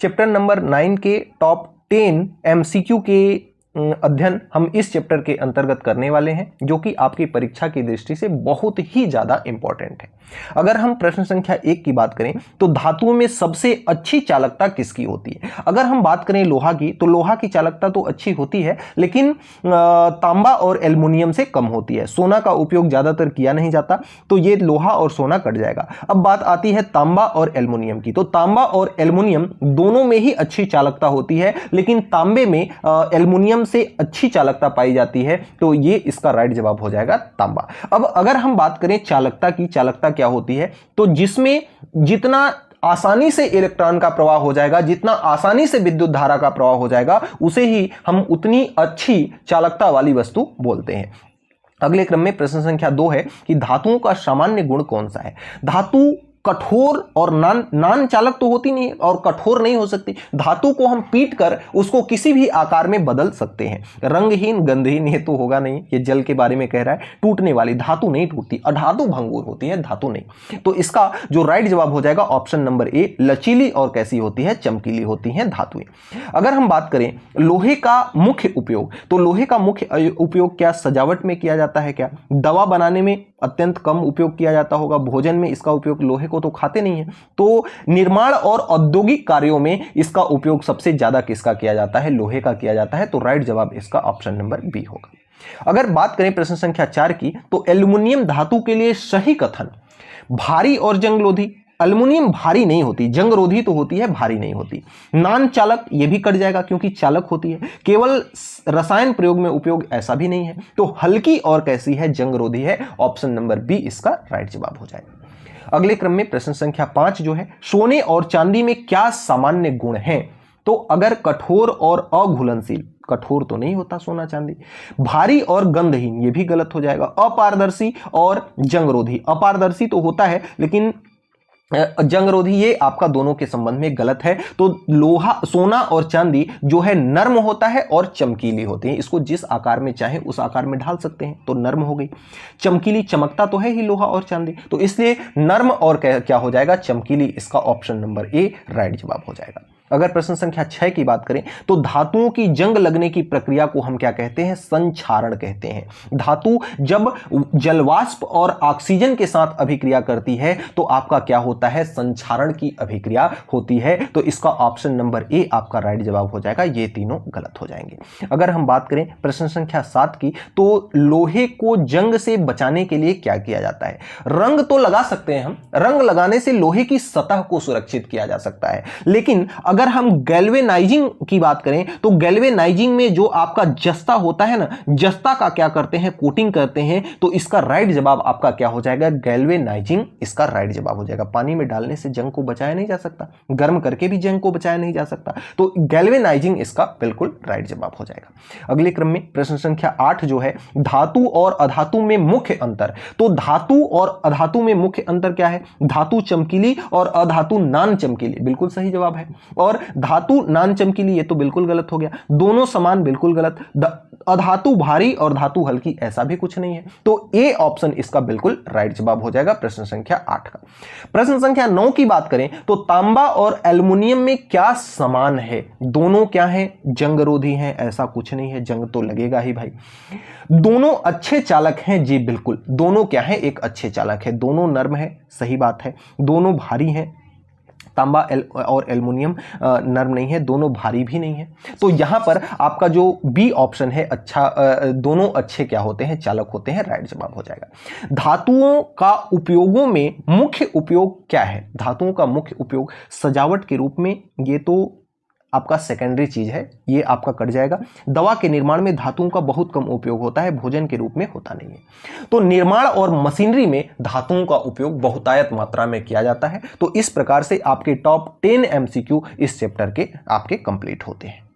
Chapter number 9 के top 10 MCQ के अध्ययन हम इस चैप्टर के अंतर्गत करने वाले हैं, जो कि आपकी परीक्षा की दृष्टि से बहुत ही ज्यादा इंपॉर्टेंट है। अगर हम प्रश्न संख्या 1 की बात करें तो धातुओं में सबसे अच्छी चालकता किसकी होती है? अगर हम बात करें लोहा की, तो लोहा की चालकता तो अच्छी होती है, लेकिन तांबा और एल्युमिनियम से कम होती है। सोना का उपयोग ज्यादातर किया नहीं जाता, तो ये लोहा और सोना कट जाएगा। अब बात आती है तांबा और एल्युमिनियम की, तो तांबा और एल्युमिनियम दोनों में ही अच्छी चालकता होती है, लेकिन तांबे में एल्युमिनियम से अच्छी चालकता पाई जाती है, तो ये इसका राइट जवाब हो जाएगा तांबा। अब अगर हम बात करें चालकता की, चालकता क्या होती है, तो जिसमें जितना आसानी से इलेक्ट्रॉन का प्रवाह हो जाएगा, जितना आसानी से विद्युत धारा का प्रवाह हो जाएगा, उसे ही हम उतनी अच्छी चालकता वाली वस्तु बोलते हैं। अगले क्रम में प्रश्न संख्या 2 है कि धातुओं का सामान्य गुण कौन सा है? धातु कठोर और नान चालक तो होती नहीं और कठोर नहीं हो सकती। धातु को हम पीट कर उसको किसी भी आकार में बदल सकते हैं। रंगहीन, गंधहीन ये तो होगा नहीं, ये जल के बारे में कह रहा है। टूटने वाली धातु नहीं टूटती, अधातु भंगुर होती है, धातु नहीं। तो इसका जो राइट जवाब हो जाएगा ऑप्शन नंबर ए, लचीली और कैसी होती है? चमकीली होती हैं धातुएं। अगर हम बात करें लोहे का मुख्य उपयोग, तो लोहे का मुख्य उपयोग क्या सजावट में किया जाता है? क्या दवा बनाने में अत्यंत कम उपयोग किया जाता होगा? भोजन में इसका उपयोग, लोहे को तो खाते नहीं है, तो निर्माण और औद्योगिक कार्यों में इसका उपयोग सबसे ज्यादा किसका किया जाता है? लोहे का किया जाता है। तो राइट जवाब इसका ऑप्शन नंबर बी होगा। अगर बात करें प्रश्न संख्या 4 की, तो एल्युमिनियम धातु के लिए सही कथन, भारी और जंगरोधी। एल्युमिनियम भारी नहीं होती, जंगरोधी तो होती है, भारी नहीं होती। नान चालक, ये भी कट जाएगा क्योंकि चालक होती है। केवल रसायन प्रयोग में उपयोग, ऐसा भी नहीं है। तो हल्की और कैसी है? जंगरोधी है। ऑप्शन नंबर बी इसका राइट जवाब हो जाएगा। अगले क्रम में प्रश्न संख्या 5 जो है, सोने और चांदी में क्या सामान्य गुण हैं? तो अगर कठोर और अघुलनशील, कठोर तो नहीं होता सोना चांदी। भारी और गंधहीन, ये भी गलत हो जाएगा। अपारदर्शी और जंगरोधी, अपारदर्शी तो होता है लेकिन जंगरोधी, ये आपका दोनों के संबंध में गलत है। तो लोहा, सोना और चांदी जो है नर्म होता है और चमकीली होती है। इसको जिस आकार में चाहे उस आकार में ढाल सकते हैं, तो नर्म हो गई। चमकीली, चमकता तो है ही लोहा और चांदी, तो इसलिए नर्म और क्या हो जाएगा? चमकीली। इसका ऑप्शन नंबर ए राइट जवाब हो जाएगा। अगर प्रश्न संख्या 6 की बात करें, तो धातुओं की जंग लगने की प्रक्रिया को हम क्या कहते हैं? संक्षारण कहते हैं। धातु जब जलवाष्प और ऑक्सीजन के साथ अभिक्रिया करती है, तो आपका क्या होता है? संक्षारण की अभिक्रिया होती है। तो इसका ऑप्शन नंबर ए आपका राइट जवाब हो जाएगा। ये तीनों गलत हो जाएंगे। अगर हम बात करें प्रश्न संख्या 7 की, तो लोहे को जंग से बचाने के लिए क्या किया जाता है? रंग तो लगा सकते हैं हम, रंग लगाने से लोहे की सतह को सुरक्षित किया जा सकता है, लेकिन अगर हम गैल्वेनाइजिंग की बात करें, तो गैल्वेनाइजिंग में जो आपका जस्ता होता है ना, जस्ता का क्या करते हैं? कोटिंग करते हैं। तो इसका राइट जवाब आपका क्या हो जाएगा? गैल्वेनाइजिंग इसका राइट जवाब हो जाएगा। पानी में डालने से जंग को बचाया नहीं जा सकता, गर्म करके भी जंग को बचाया नहीं जा सकता, तो गैल्वेनाइजिंग इसका बिल्कुल राइट जवाब हो जाएगा। अगले क्रम में प्रश्न संख्या 8 जो है, धातु और अधातु में मुख्य अंतर। तो धातु और अधातु में मुख्य अंतर क्या है? धातु चमकीली और अधातु नान चमकीली, बिल्कुल सही जवाब है। और धातु नान चमकीली, ये तो बिल्कुल गलत हो गया। दोनों समान, बिल्कुल गलत। अधातु भारी और धातु हल्की, ऐसा भी कुछ नहीं है। तो ए ऑप्शन इसका बिल्कुल राइट जवाब हो जाएगा प्रश्न संख्या 8 का। प्रश्न संख्या 9 की बात करें, तो तांबा और एल्युमिनियम में क्या समान है? दोनों क्या है? जंगरोधी हैं, ऐसा कुछ नहीं है, जंग तो लगेगा ही भाई। दोनों अच्छे चालक हैं, जी बिल्कुल। दोनों क्या है? एक अच्छे चालक है। दोनों नर्म है, सही बात है। दोनों भारी हैं, तांबा और एल्युमिनियम नर्म नहीं है, दोनों भारी भी नहीं है। तो यहां पर आपका जो बी ऑप्शन है, अच्छा, दोनों अच्छे क्या होते हैं? चालक होते हैं, राइट जवाब हो जाएगा। धातुओं का उपयोगों में मुख्य उपयोग क्या है? धातुओं का मुख्य उपयोग सजावट के रूप में, ये तो आपका सेकेंडरी चीज है, ये आपका कट जाएगा। दवा के निर्माण में धातुओं का बहुत कम उपयोग होता है, भोजन के रूप में होता नहीं है। तो निर्माण और मशीनरी में धातुओं का उपयोग बहुतायत मात्रा में किया जाता है। तो इस प्रकार से आपके टॉप 10 MCQ इस चैप्टर के आपके कंप्लीट होते हैं।